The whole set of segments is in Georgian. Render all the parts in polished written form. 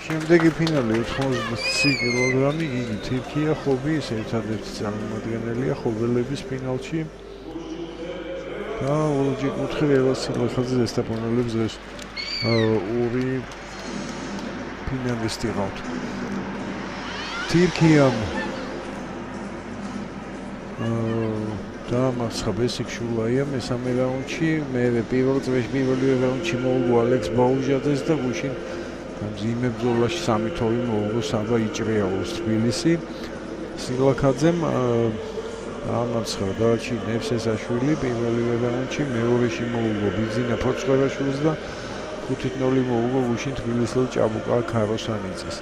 შემდეგი ფინალი 80 კილოგრამი იგი თირქია ხობის ერთადერთი წარმომადგენელია ხობელების ფინალში. და ლოჯი კუთხე ევასილახაძე ზესტაფონელებს დღეს ორი ფინალისტი ყავთ. თირქიამ და მარცხა ბესიქშულაია მესამე რაუნდში, მერე პირველ წრეში პირველი რაუნდში მოუგო ალექს ბაუჟაძეს და გუშინ მძიმე ბრძოლაში 3-2 მოუგო საბა იჭრეაუს თბილისი. სილაქაძემ ამარცხა დაჩი ნევსესაშვილი პირველი რაუნდში, მეორეში მოუგო ბიძინა ფოჩხერაშვილს და 5-0 მოუგო გუშინ თბილისელ ჭაბუკა ქაროსანიძეს.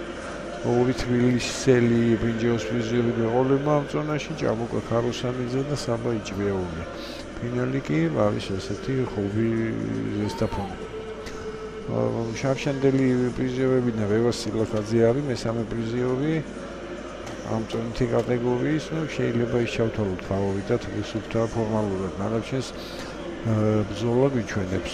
ორი თბილისელი ბრინჯაოს პრიზები გეყოლება ამ ზონაში ჭაბუკა ქაროსანიძე და საბა იჭრეაული. ფინალი კი არის ესეთი ხობი ზესტაფონი. შავშანდელი პრიზიორები და რევას სილაქაძე არის მესამე პრიზიორი ამ წონითი კატეგორიის, შეიძლება ისჩავთვალოთ ფავორიტად რუსულთა ფორმალურად ნარჩენს ბრძოლა გვიჩვენებს.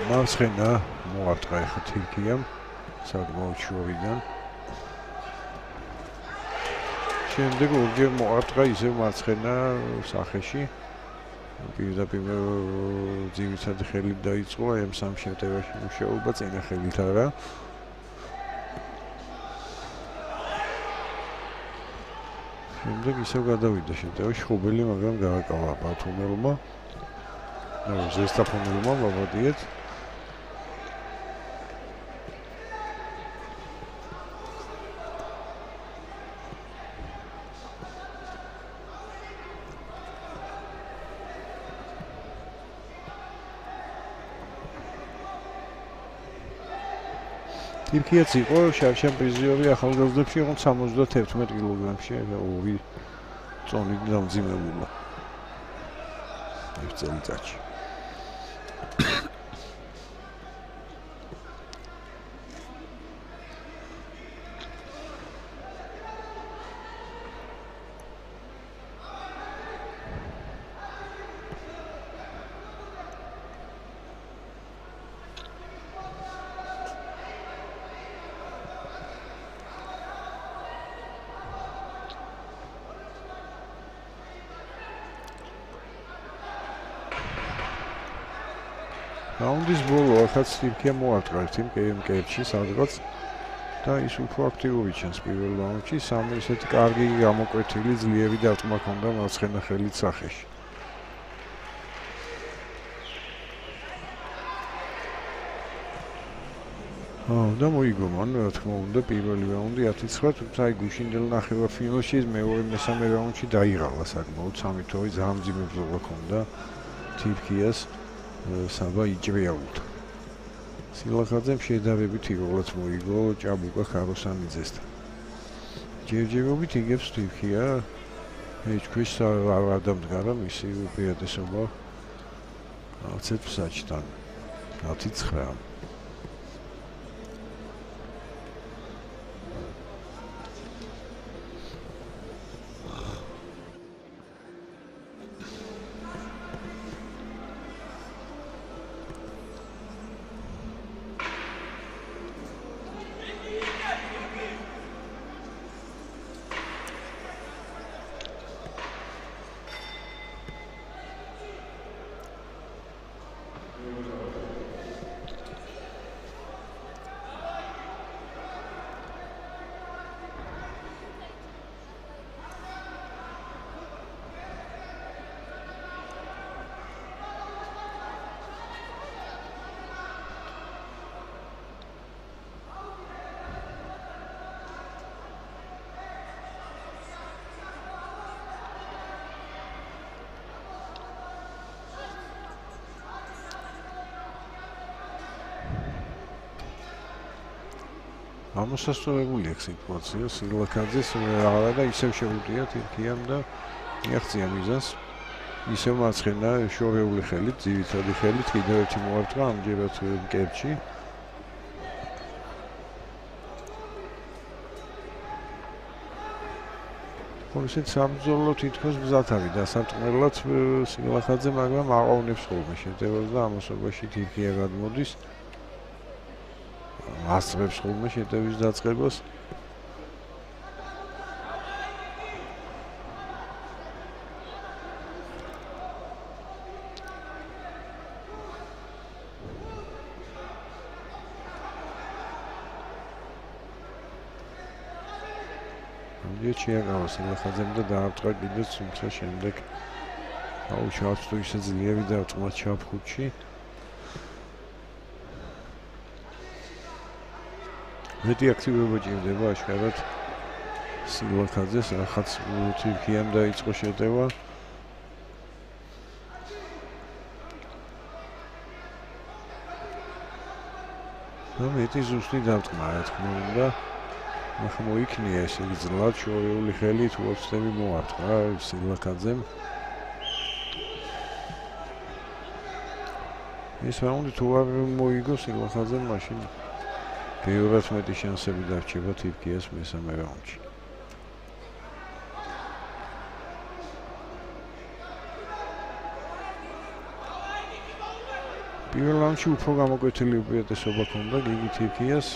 მარცხენა მოარტყა ეხა თირქიამ საკმაოდ შორიდან. შემდეგ ორჯერ მოარტყა ისევ მარცხენა სახეში. პირდაპირ ძირითადი ხელით დაიწყო აი ამ სამ შეტევაში მუშაობა წინა ხელით არა. შემდეგ ისევ გადავიდა შეტევაში ხობელი, მაგრამ გააკავა ბათუმელმა. ზესტაფონელმა მოვადიეთ. თირქიაც იყო შავშან პრიზიორი ახალგაზრდებში, იყო 71 კილოგრამში, ორი წონით დამძიმებულა. ერთ წელიწადში. რაუნდის ბოლო ახაც თირქია მოარტყა იმ კეიმკებში სადღაც და ის უფრო აქტიური ჩანს პირველ რაუნდში. სამი ისეთი კარგი გამოკვეთილი ძლიერი დარტყმა ჰქონდა მარცხენა ხელით სახეში. და მოიგო მან, რა თქმა უნდა, პირველი რაუნდი 10-9, თუმცა აი გუშინდელ ნახევარფინალში მესამე რაუნდში დაიღალა საკმაოდ 3-2 ძალიან მძიმე ბრძოლა ჰქონდა თირქიას საბა იჭრიაულთან. სილახაძემ შედარებით იგოლაც მოიგო ჭაბუკა ქაროსანიძესთან. ჯერჯერობით იგებს თირქია ეჭქვრის არ დამდგარა მისი უპირატესობა ცეცხლსაჯთან 10-9. ამოსასწორებული აქვს სიტუაცია სილახაძეს არა და ისევ შეუტია თირქიამ და მიაღწია მიზანს ისევ მარცხენა შორეული ხელით ძირითადი ხელით კიდევ ერთი მოარტყა ამჯერად მკერდში ისეთ საბრძოლო თითქოს გზად არის დასარტყმელად სილახაძე მაგრამ აყოვნებს ხოლმე შეტევას და ამასობაში თირქია გადმოდის ასწრებს ხოლმე შეტევის დაწყებას ამჯერად შეაგავა სილახაძემ და დაარტყა კიდეც თუმცა შემდეგ აუჩავს თუ ისე ძლიერი დარტყმა ჩაფხუთში მეტი აქტივობა ჭირდება აშკარად სილახაძეს ახაც თირქიამ დაიწყო შეტევა და მეტი ზუსტი დარტყმა რა თქმა უნდა ახლა მოიქნია ესე გძლად შორეული ხელით უოცდები მოარტყა სილახაძემ ეს რაუნდი თუ არ მოიგო სილახაძემ მაშინ ბევრად მეტი შანსები დარჩება თირქიას მესამე რაუნდში. პირველ რაუნდში უფრო გამოკვეთილი უპირატესობა ჰქონდა გიგი თირქიას.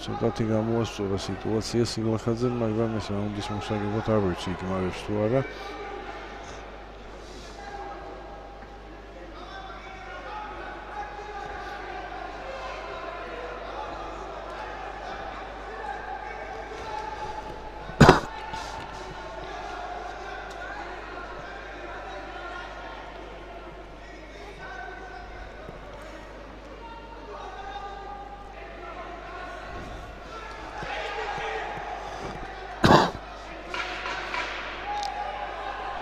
ცოტათი გამოასწორა სიტუაცია სილახაძემ, მაგრამ ეს რაუნდის მოსაგებად არ ვიცი იკმარებს თუ არა.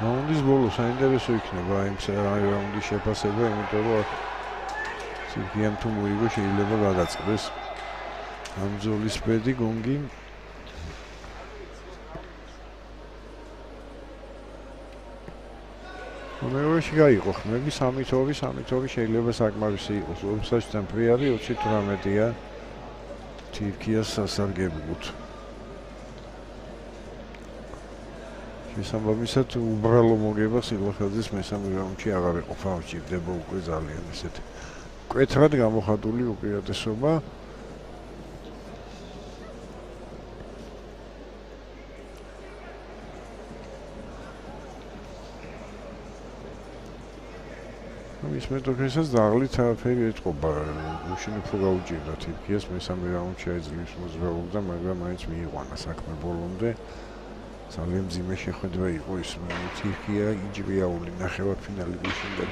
რაუნდის ბოლო საინტერესო იქნება იმ რაუნდის შეფასება, იმიტომ რომ თირქიამ თუ მოიგო შეიძლება გადაწყდეს ამ ბრძოლის ბედი გონგი. მეორეში გაიყო ხმები 3-2 შეიძლება საკმარისი იყოს. ოფსაიდთან ფრიარი 28-ია თირქიას სასარგებლოდ. შესაბამისად უბრალო მოგება სილახაძის მესამე რაუნდში აღარ ეყოფა, ჭირდება უკვე ძალიან ესეთ მკვეთრად გამოხატული უპირატესობა. ის მეტოქესაც დაღლით არაფერი ეთყობა. გუშინ უფრო გაუჭირდა თირქიას მესამე რაუნდში აიძულის მოძრაობა, მაგრამ მაინც მიიყვანა საქმე ბოლომდე. ძალიან მძიმე შეხვედრა იყო ის თირქია იჭრიაული ნახევარფინალი გუშინდელ.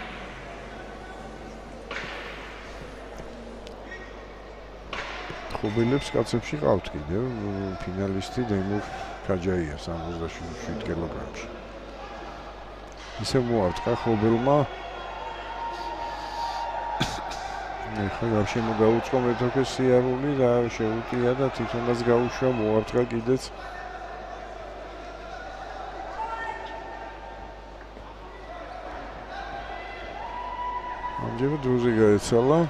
ხობილებს კაცებში ყავთ კიდევ ფინალისტი დემურ კაჯაია 67 კილოგრამში. ისე მოარტყა ხობილმა. ეხლა გარშემო გაუწყო მეთოქე სიარული და შეუტია და თვითონაც გაუშვა მოარტყა კიდეც. ამჯერად დროზე გაეცალა.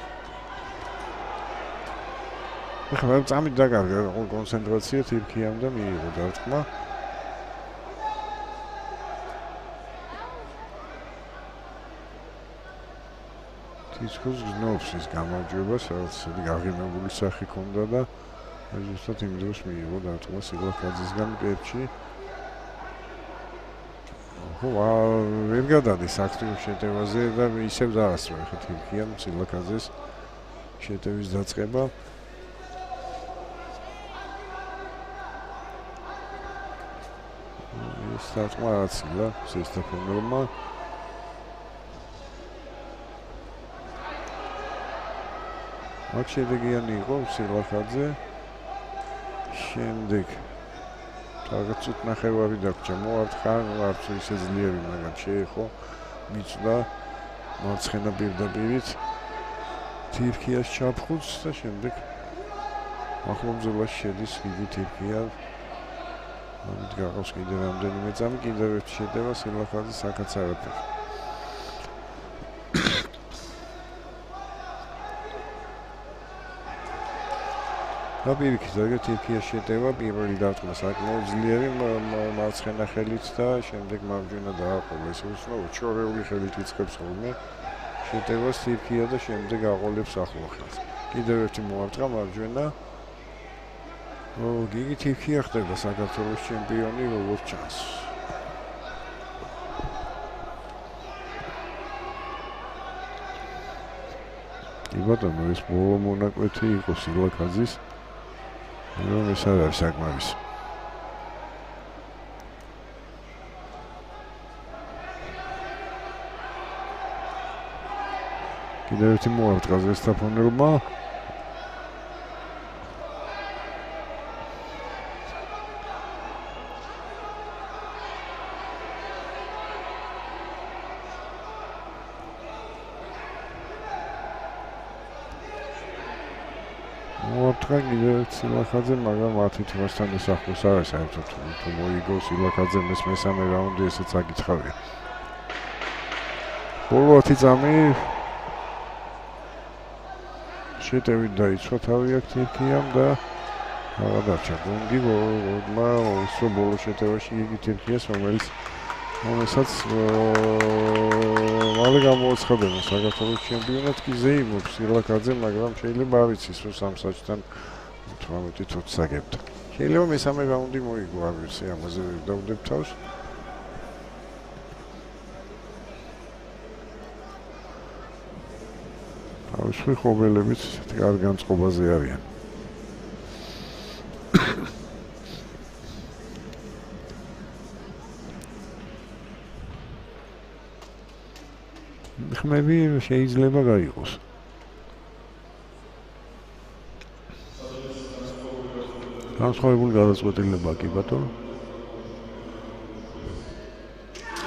ეხლა წამით დაკარგა კონცენტრაცია თირქიამ და მიიღო დარტყმა. თითქოს გზნობს ის გამარჯვებას, რაც გაღიმებული სახი ჰქონდა და ზუსტად იმ დროს მიიღო დარტყმა სილახაძისგან კერჩი. ვერ გადადის აქტიურ შეტევაზე და ისევ დაასწრო ეხლა თირქიამ სილახაძეს შეტევის დაწყება. დარტყმა აცილა სესტაფონელმა. აქ შედეგიანი იყო სილახაძე. შემდეგ რაღაც წუთ ნახევარი დაგჭა მოარტყა, არც ისე ძლიერი, მაგრამ შეეხო მიწდა მარცხენა პირდაპირით თირქიას ჩაფხუts და შემდეგ ახლობძებაში შედის კიდე თირქია. ამით გახავს კიდე რამდენიმე წამი, კიდევ ერთი შეტევა სილახაძის აქაც არაფერი. და პირიქით, ზოგადად თირქიას შეტევა პირველი დარტყმა საკმაოდ ძლიერი მარცხენა ხელით და შემდეგ მარჯვენა დააყოლა. ეს უცნაური ჩორეული ხელით იწყებს ხოლმე შეტევას თირქია და შემდეგ აყოლებს ახლო ხელს. კიდევ ერთი მოარტყა მარჯვენა. გიგი თირქია ხდება საქართველოს ჩემპიონი როგორც ჩანს. კი ბატონო, ეს ბოლო მონაკვეთი იყო სილახაძის. რომ ეს არ არის საკმარისი. კიდევ ერთი მოარტყა ზესტაფონელმა. მოარტყა კიდევ სილახაძე, მაგრამ 10 თვასთან ის ახლოს არ არის საერთოდ თუ მოიგო სილახაძემ ეს მესამე რაუნდი, ესეც აკითხავია. ბოლო 10 წამი შეტევით დაიცვა თავი აქ თირქიამ და აღარ დარჩა გუნდი უცრო ბოლო შეტევაში იგი თირქიას, რომელსაც მალე გამოაცხადება საქართველოს ჩემპიონად კი ზეიმობს სილახაძე, მაგრამ შეიძლება არ იცის რომ სამსაჯთან 18-20 საგებდა. შეიძლება მესამე რაუნდი მოიგო, არ ვიცი, ამაზე ვერ დავდებ თავს. თავისუფლი ხობელებიც კარგ განწყობაზე არიან. ხმები შეიძლება გაიყოს. განსხვავებული გადაწყვეტილება კი ბატონო.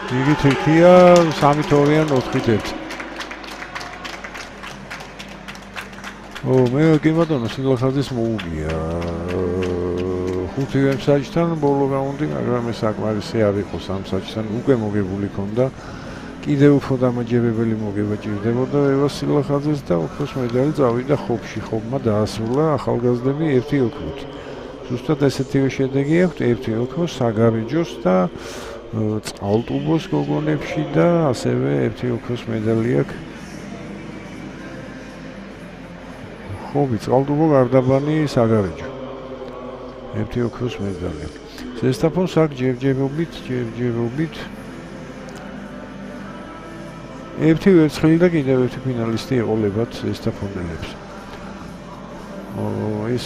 იგი თირქია 3-2-ან 4-1. მე კი ბატონო სილახაძის მოუგია 5 საჯთან ბოლო რაუნდი, მაგრამ ეს საკმარისი არ იყო 3 საჯთან უკვე მოგებული ქონდა. კიდევ უფრო დამაჯერებელი მოგება ჭირდებოდა ევას სილახაძეს და ოქროს მედალი წავიდა ხობში. ხობმა დაასრულა ახალგაზრდები 1 ოქროთ. ზუსტად ესეთივე შედეგი აქვს 1 ოქრო საგარეჯოს და წყალტუბოს გოგონებში და ასევე 1 ოქროს მედალი აქვს. ხობი, წყალტუბო, გარდაბანი, საგარეჯო. 1 ოქროს მედალი. ზესტაფონს აქ ჯერჯერობით 1 ვერცხლი და კიდევ ერთი ფინალისტი ეყოლებათ ზესტაფონელებს. ეს